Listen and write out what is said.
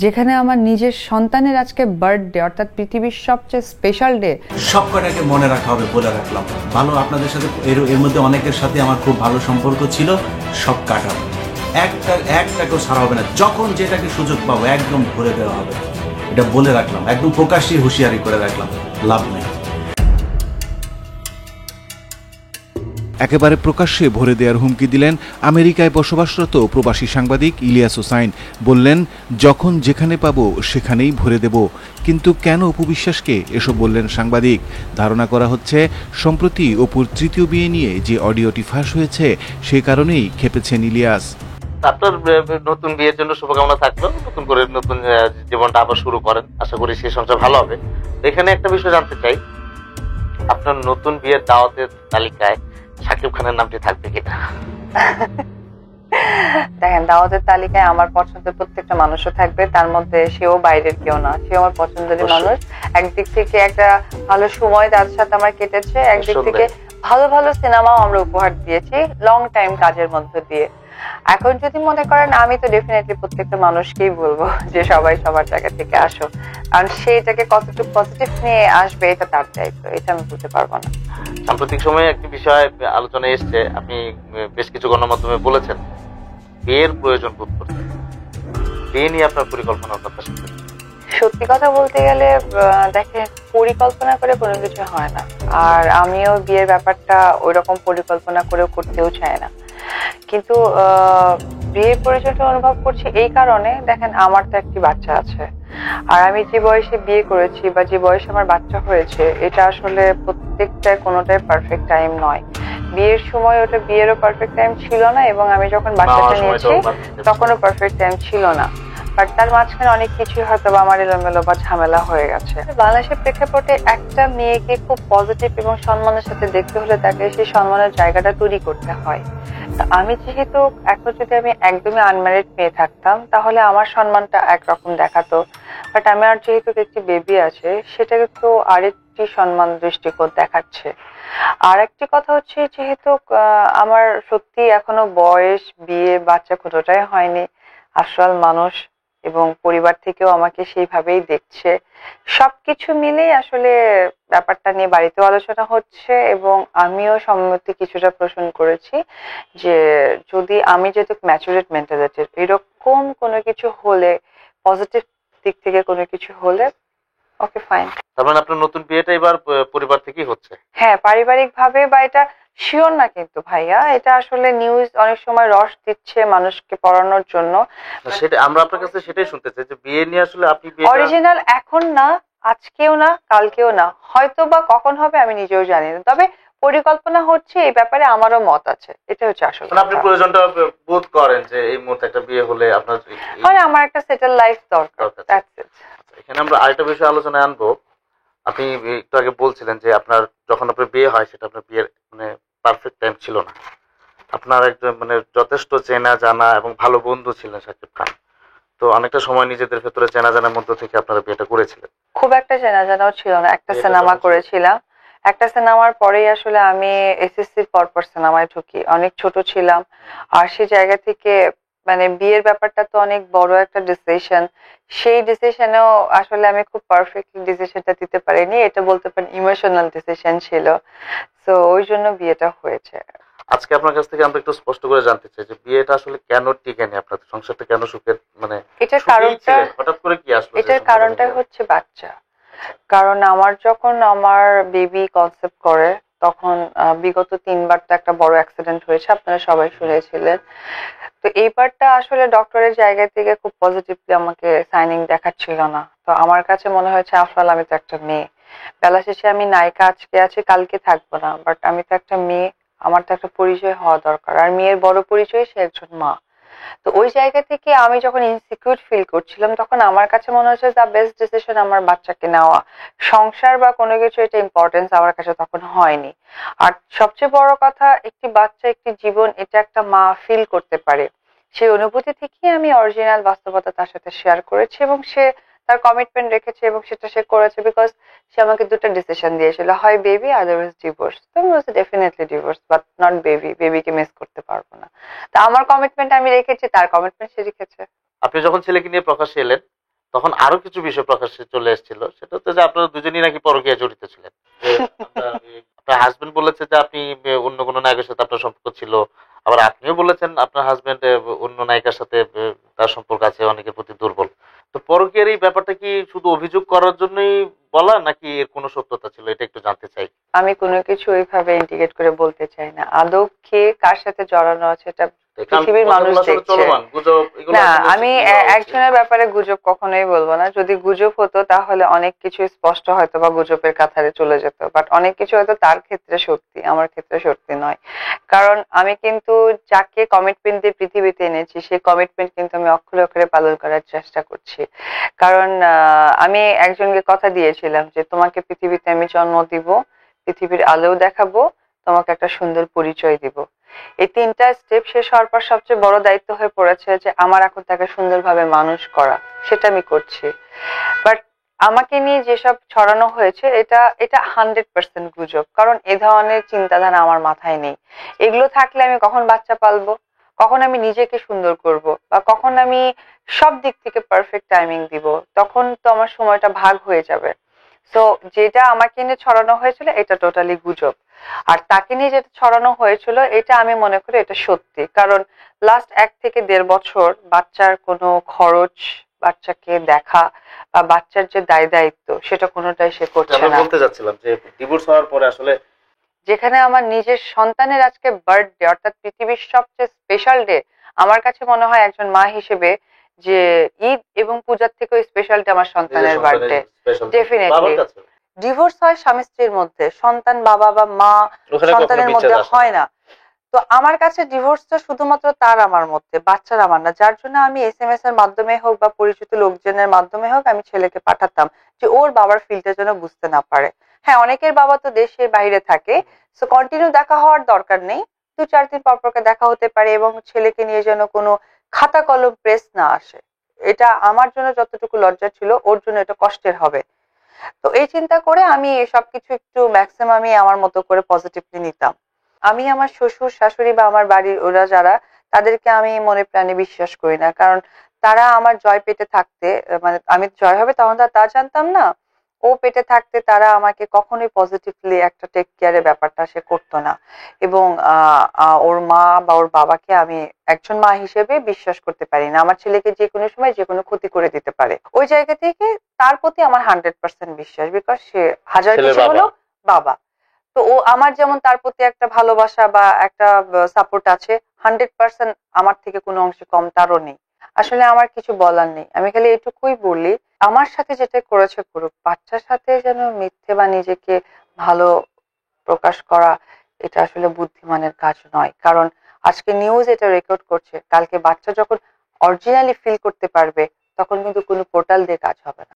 যেখানে আমার নিজের সন্তানের আজকে বার্থডে, অর্থাৎ পৃথিবীর সবচেয়ে স্পেশাল ডে। সব কটাকে মনে রাখা হবে বলে রাখলাম। ভালো, আপনাদের সাথে এর মধ্যে অনেকের সাথে আমার খুব ভালো সম্পর্ক ছিল, সব কাটাবো, একটাকেও ছাড়া হবে না। যখন যেটাকে সুযোগ পাবো একদম ভরে দেওয়া হবে, এটা বলে রাখলাম, একদম প্রকাশ্যে হুঁশিয়ারি করে রাখলাম, লাভ নেই। একেবারে প্রকাশ্যে ভরে দেওয়ার হুমকি দিলেন আমেরিকায় বসবাসরত প্রবাসী সাংবাদিক ইলিয়াস হোসাইন। বললেন, যখন যেখানে পাবো সেখানেই ভরে দেব। কিন্তু কেন অপু বিশ্বাসকে এসব বললেন সাংবাদিক? ধারণা করা হচ্ছে সম্প্রতি অপুর তৃতীয় বিয়ে নিয়ে যে অডিওটি ফাঁস হয়েছে সে কারণেই খেপেছেন ইলিয়াস। আপনার নতুন বিয়ের জন্য শুভকামনা থাকলো, নতুন করে নতুন জীবনটা আবার শুরু করেন, আশা করি সেই সংসার ভালো হবে। এখানে একটা বিষয় জানতে চাই, আপনার নতুন বিয়ের দাওয়াতের তালিকায় শাকিব খানের নামটি থাকবে কিনা? দেখেন, দাওয়াতের তালিকায় আমার পছন্দের প্রত্যেকটা মানুষও থাকবে, তার মধ্যে সেও বাইরের কেউ না, সেও আমার পছন্দের মানুষ। একদিক থেকে একটা ভালো সময় তার সাথে আমার কেটেছে, একদিক থেকে ভালো ভালো সিনেমাও আমরা উপহার দিয়েছি লং টাইম কাজের মধ্যে দিয়ে। এখন যদি মনে করেন, আমি তো ডেফিনেটলি প্রত্যেকটা মানুষকেই বলবো যে সবাই সবার জায়গা থেকে আসো, কারণ সেইটাকে কতটুকু পজিটিভ নিয়ে আসবে এটা তার দায়িত্ব, এটা আমি বলতে পারবো না। সাম্প্রতিক সময়ে একটি বিষয় আলোচনায় এসছে, আপনি বেশ কিছু গণমাধ্যমে বলেছেন বিয়ের প্রয়োজন বোধ করছেন, বিয়ে নিয়ে আপনার পরিকল্পনার কথা শুনছেন। সত্যি কথা বলতে গেলে দেখেন, পরিকল্পনা করে কোনো কিছু হয় না, আর আমিও বিয়ের ব্যাপারটা ওইরকম পরিকল্পনা করেও করতেও চাই না। কিন্তু বিয়ের প্রয়োজনটা অনুভব করছি এই কারণে, দেখেন আমার তো একটি বাচ্চা আছে, আর আমি যে বয়সে বিয়ে করেছি বা যে বয়সে আমার বাচ্চা হয়েছে, এটা আসলে প্রত্যেকটা কোনোটাই পারফেক্ট টাইম নয়। বিয়ের সময় ওটা বিয়েরও পারফেক্ট টাইম ছিল না, এবং আমি যখন বাচ্চাটা নিয়েছি তখনও পারফেক্ট টাইম ছিল না। বাট তার মাঝখানে অনেক কিছুই হয়তো বা আমার এলোমেলো বা ঝামেলা হয়ে গেছে। বাংলাদেশের প্রেক্ষাপটে একটা মেয়েকে খুব পজিটিভ এবং সম্মানের সাথে দেখতে হলে তাকে সেই সম্মানের জায়গাটা তৈরি করতে হয়। আমি যেহেতু এখন যদি আমি একদমই আনম্যারিড মেয়ে থাকতাম তাহলে আমার সম্মানটা একরকম দেখাতো, বাট আমার যেহেতু একটি বেবি আছে সেটাকে তো আরেকটি সম্মান দৃষ্টিকোণ দেখাচ্ছে। আর একটি কথা হচ্ছে, যেহেতু আমার সত্যি এখনো বয়স, বিয়ে, বাচ্চা কোনোটাই হয়নি, আসল মানুষ এবং পরিবার থেকেও আমাকে সেইভাবেই দেখছে, সবকিছু মিলেই আসলে ব্যাপারটা নিয়ে বাড়িতেও আলোচনা হচ্ছে, এবং আমিও সম্মতি কিছুটা পোষণ করেছি যে যদি আমি যেহেতু ম্যাচুরেট মেন্টালিটির, এরকম কোনো কিছু হলে, পজিটিভ দিক থেকে কোনো কিছু হলে, ওকে ফাইন। তার মানে আপনার নতুন বিয়েটা এবার পরিবার থেকেই হচ্ছে? হ্যাঁ, পারিবারিক ভাবে, বা এটা শিওর না কিন্তু ভাইয়া, এটা আসলে নিউজ অনেক সময় রস দিচ্ছে মানুষকে পড়ানোর জন্য। সেটা আমরা আপনার কাছে সেটাই শুনতে চাই যে বিয়ে নিয়ে আসলে আপনি অরিজিনাল এখন না, আজকেও না, কালকেও না, হয়তো বা কখন হবে আমি নিজেও জানি না, তবে পরিকল্পনা হচ্ছে, এই ব্যাপারে আমারও মত আছে, এটা হচ্ছে আসলে। আপনি প্রয়োজনটা বোধ করেন যে এই মুহূর্তে একটা বিয়ে হলে আপনার মানে আমার একটা সেটেল লাইফ দরকার। এখানে আমরা আরেকটা বিষয় আলোচনায় আনবো। আপনি একটু আগে বলছিলেন যে আপনার যখন আপনার বিয়ে হয় সেটা আপনার বিয়ের মানে পারফেক্ট টাইম ছিল না। আপনার একজন মানে যথেষ্ট চেনা জানা এবং ভালো বন্ধু ছিলেন শাকিব খান, তো অনেকটা সময় নিজেদের ভেতরে চেনা জানার মধ্য থেকে আপনারা বিয়েটা করেছিলেন। খুব একটা চেনা জানাও ছিল না, একটা সিনেমা করেছিলাম, একটা সিনেমার পরেই আসলে আমি এসএসসির পরপর সিনেমায় ঢুকি, অনেক ছোট ছিলাম। আর সেই জায়গা থেকে মানে বিয়ের ব্যাপারটা তো অনেক বড় একটা ডিসিশন, সেই ডিসিশনেও আসলে আমি খুব পারফেক্টলি ডিসিশনটা দিতে পারিনি, এটা বলতে পারেন ইমোশনাল ডিসিশন ছিল, তো ওই জন্য বিয়েটা হয়েছে। আজকে আপনার কাছ থেকে আমরা একটু স্পষ্ট করে জানতে চাই যে বিয়েটা আসলে কেন টিকেনি, আপনাদের সংসারটা কেন সুখের, মানে এটার কারণটা হঠাৎ করে কি আসলো? এটার কারণটাই হচ্ছে বাচ্চা। কারণ আমার যখন আমার বেবি কনসেপ্ট করে তখন বিগত 3বার তো একটা বড় অ্যাক্সিডেন্ট হয়েছে, আপনারা সবাই শুনেছিলেন। তো এইবারটা আসলে ডক্টরের জায়গা থেকে খুব পজিটিভলি আমাকে সাইনিং দেখাচ্ছিল না, তো আমার কাছে মনে হয়েছে আফরাল আমি তো একটা মেয়ে, বেলা শেষে আমি নায়িকা আজকে আছি কালকে থাকবো না, বাট আমি তো একটা মেয়ে, আমার তো একটা পরিচয় হওয়া দরকার, আর মেয়ের বড় পরিচয় সে একজন মা। তো ওই জায়গা থেকে আমি যখন ইনসিকিউর ফিল করছিলাম তখন আমার কাছে মনে হচ্ছে দ্য বেস্ট ডিসিশন আমার বাচ্চাকে নেওয়া। সংসার বা কোনো কিছু এটা ইম্পর্টেন্স আমার কাছে তখন হয়নি। আর সবচেয়ে বড় কথা, একটি বাচ্চা, একটি জীবন, এটা একটা মা ফিল করতে পারে, সেই অনুভূতি থেকেই আমি অরিজিনাল বাস্তবতা তার সাথে শেয়ার করেছি, এবং সে তার কমিটমেন্ট রেখেছে এবং সেটা সে করেছে, বিকজ সে আমাকে দুটো ডিসিশন দিয়েছিল, হয় বেবি আদারওয়াইজ ডিভোর্স। তো আমি বলছি definitely divorce, but not baby, বেবিকে মিস করতে পারবো না। তা আমার কমিটমেন্ট আমি রেখেছি, তার কমিটমেন্ট সে রেখেছে। আপনি যখন ছেলেকে নিয়ে প্রকাশ্যে এলেন তখন আরো কিছু বিষয় প্রকাশ্যে চলে এসেছিল, সেটা হচ্ছে যে আপনারা দুজনই নাকি পরকীয়ায় জড়িত ছিলেন। যে আপনার হাজবেন্ড বলেছে যে আপনি অন্য কোনো নায়কের সাথে আপনার সম্পর্ক ছিল, আবার আপনিও বলেছেন আপনার হাজবেন্ড অন্য নায়িকার সাথে তার সম্পর্ক আছে, অনেকের প্রতি দুর্বল। তো পরকীয়ার এই ব্যাপারটা কি শুধু অভিযোগ করার জন্যই বলা, নাকি এর কোনো সত্যতা ছিল, এটা একটু জানতে চাই। আমি কোনো কিছু ওইভাবে ইন্ডিকেট করে বলতে চাই না। আদৌ কে কার সাথে জড়ানো আছে এটা পৃথিবীর মানুষ দেখছে। না, আমি একজনের ব্যাপারে গুজব কখনোই বলবো না। যদি গুজব হতো তাহলে অনেক কিছু স্পষ্ট হয়তো বা গুজবের কাতারে চলে যেত, বাট অনেক কিছু হয়তো তার ক্ষেত্রে সত্যি, আমার ক্ষেত্রে সত্যি নয়। কারণ আমি কিন্তু যাকে কমিটমেন্ট দিয়ে পৃথিবীতে এনেছি সেই কমিটমেন্ট কিন্তু আমি অক্ষরে অক্ষরে পালন করার চেষ্টা করছি। কারণ আমি একজনকে কথা দিয়েছিলাম যে তোমাকে পৃথিবীতে আমি জন্ম দিব, পৃথিবীর আলোও দেখাবো, তোমাকে একটা সুন্দর পরিচয় দিব। এই 3টা স্টেপ শেষ হওয়ার পর সবচেয়ে বড় দায়িত্ব হয়ে পড়েছে যে আমার এখন তাকে সুন্দরভাবে মানুষ করা, সেটা আমি করছি। বাট আমাকে নিয়ে যেসব ছড়ানো হয়েছে এটা এটা 100% গুজব। কারণ এ ধরনের চিন্তাধারা আমার মাথায় নেই। এগুলো থাকলে আমি কখন বাচ্চা পালবো, কখন আমি নিজেকে সুন্দর করব, বা কখন আমি সব দিক থেকে পারফেক্ট টাইমিং দিব, তখন তো আমার সময়টা ভাগ হয়ে যাবে। সো যেটা আমাকে নিয়ে ছড়ানো হয়েছিল এটা টোটালি গুজব। আর তাকে নিয়ে যেটা ছড়ানো হয়েছিল এটা আমি মনে করি এটা সত্যি। কারণ লাস্ট 1 থেকে 1.5 বছর বাচ্চার কোনো খরচ, বাচ্চাকে দেখা বা বাচ্চার যে দায় দায়িত্ব সেটা কোনোটাই সে করছে না। বলতে যাচ্ছিলাম যে ডিভোর্স হওয়ার পরে আসলে যেখানে আমার নিজের সন্তানের আজকে বার্থডে, অর্থাৎ পৃথিবীর সবচেয়ে স্পেশাল ডে, আমার কাছে মনে হয় একজন মা হিসেবে যে ঈদ এবং পূজার থেকেও স্পেশাল ডে আমার সন্তানের বার্থডে। ডেফিনেটলি ডিভোর্স হয় স্বামী স্ত্রীর মধ্যে, সন্তান বাবা বা মা সন্তানের মধ্যে হয় না। তো আমার কাছে ডিভোর্সটা শুধুমাত্র তার আমার মধ্যে, বাচ্চার আমার না। যার জন্য আমি SMS এর মাধ্যমে হোক বা পরিচিত লোকজনের মাধ্যমে হোক আমি ছেলেকে পাঠাতাম যে ওর বাবার ফিলটা যেন বুঝতে না পারে। হ্যাঁ, অনেকের বাবা তো দেশে বাইরে থাকে, সো কন্টিনিউ দেখা হওয়ার দরকার নেই, 2-4 দিন পর পর দেখা হতে পারে, এবং ছেলেকে নিয়ে যেন কোনো খাতা কলম প্রেস না আসে। এটা আমার জন্য যতটুকু লজ্জা ছিল ওর জন্য এটা কষ্টের হবে। তো এই চিন্তা করে আমি সবকিছু একটু ম্যাক্সিমামই আমার মতো করে পজিটিভলি নিতাম। আমি আমার শ্বশুর শাশুড়ি বা আমার বাড়ির ওরা যারা, তাদেরকে আমি মনে প্রাণে বিশ্বাস করি না। কারণ তারা আমার জয় পেটে থাকতে, মানে আমি জয় হবে তখন তো তা জানতাম না, ও পেটে থাকতে তারা আমাকে কখনোই পজিটিভলি একটা টেক কেয়ারের ব্যাপারটা সে করতো না। এবং ওর মা বা ওর বাবাকে আমি একজন মা হিসেবে বিশ্বাস করতে পারি না। আমার ছেলেকে যে কোনো সময় যে কোনো ক্ষতি করে দিতে পারে। ওই জায়গা থেকে তার প্রতি আমার 100% বিশ্বাস, বিকজ সে হাজার কিছু হলো বাবা। তো ও আমার যেমন তার প্রতি একটা ভালোবাসা বা একটা সাপোর্ট আছে, 100% আমার থেকে কোনো অংশে কম তারও নেই। আসলে আমার কিছু বলার নেই, আমি খালি এটুকুই বলি আমার সাথে যেটা করেছে করুক, বাচ্চার সাথে যেন মিথ্যে বা নিজেকে ভালো প্রকাশ করা এটা আসলে বুদ্ধিমানের কাজ নয়। কারণ আজকে নিউজ এটা রেকর্ড করছে, কালকে বাচ্চা যখন অরিজিনালি ফিল করতে পারবে তখন কিন্তু কোনো পোর্টাল দিয়ে কাজ হবে না।